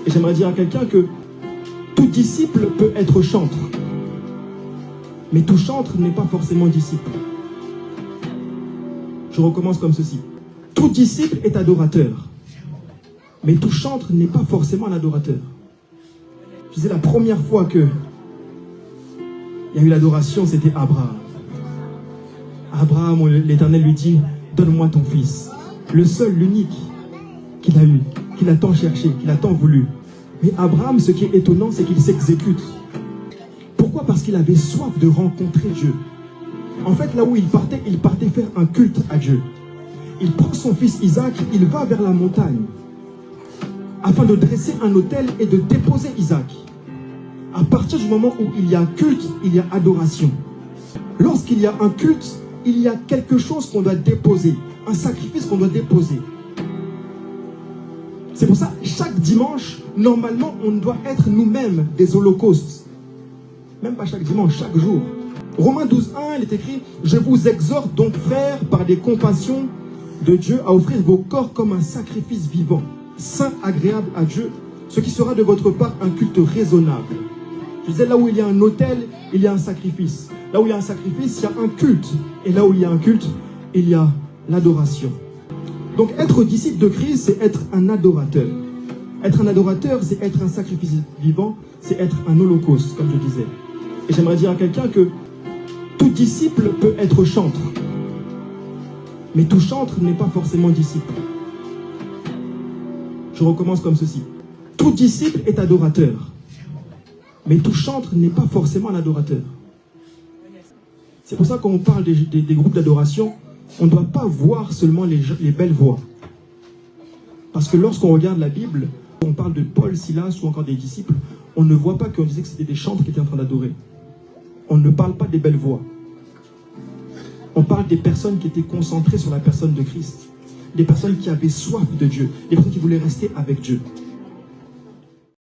Et j'aimerais dire à quelqu'un que tout disciple peut être chantre. Mais tout chantre n'est pas forcément disciple. Je recommence comme ceci. Tout disciple est adorateur. Mais tout chantre n'est pas forcément un adorateur. Je disais la première fois que il y a eu l'adoration, c'était Abraham. Abraham, l'Éternel lui dit, donne-moi ton fils. Le seul, l'unique qu'il a eu, qu'il a tant cherché, qu'il a tant voulu. Mais Abraham, ce qui est étonnant, c'est qu'il s'exécute. Pourquoi? Parce qu'il avait soif de rencontrer Dieu. En fait, là où il partait faire un culte à Dieu. Il prend son fils Isaac, il va vers la montagne afin de dresser un autel et de déposer Isaac. À partir du moment où il y a culte, il y a adoration. Lorsqu'il y a un culte, il y a quelque chose qu'on doit déposer, un sacrifice qu'on doit déposer. C'est pour ça, chaque dimanche, normalement, on doit être nous-mêmes des holocaustes. Même pas chaque dimanche, chaque jour. Romains 12:1, il est écrit, « Je vous exhorte donc, frères, par des compassions de Dieu, à offrir vos corps comme un sacrifice vivant, saint, agréable à Dieu, ce qui sera de votre part un culte raisonnable. » Je disais, là où il y a un autel, il y a un sacrifice. Là où il y a un sacrifice, il y a un culte. Et là où il y a un culte, il y a l'adoration. Donc être disciple de Christ, c'est être un adorateur. Être un adorateur, c'est être un sacrifice vivant, c'est être un holocauste, comme je disais. Et j'aimerais dire à quelqu'un que tout disciple peut être chantre. Mais tout chantre n'est pas forcément disciple. Je recommence comme ceci. Tout disciple est adorateur. Mais tout chantre n'est pas forcément un adorateur. C'est pour ça qu'on parle des groupes d'adoration, on ne doit pas voir seulement les belles voix. Parce que lorsqu'on regarde la Bible, on parle de Paul, Silas ou encore des disciples, on ne voit pas qu'on disait que c'était des chantres qui étaient en train d'adorer. On ne parle pas des belles voix. On parle des personnes qui étaient concentrées sur la personne de Christ. Des personnes qui avaient soif de Dieu. Des personnes qui voulaient rester avec Dieu.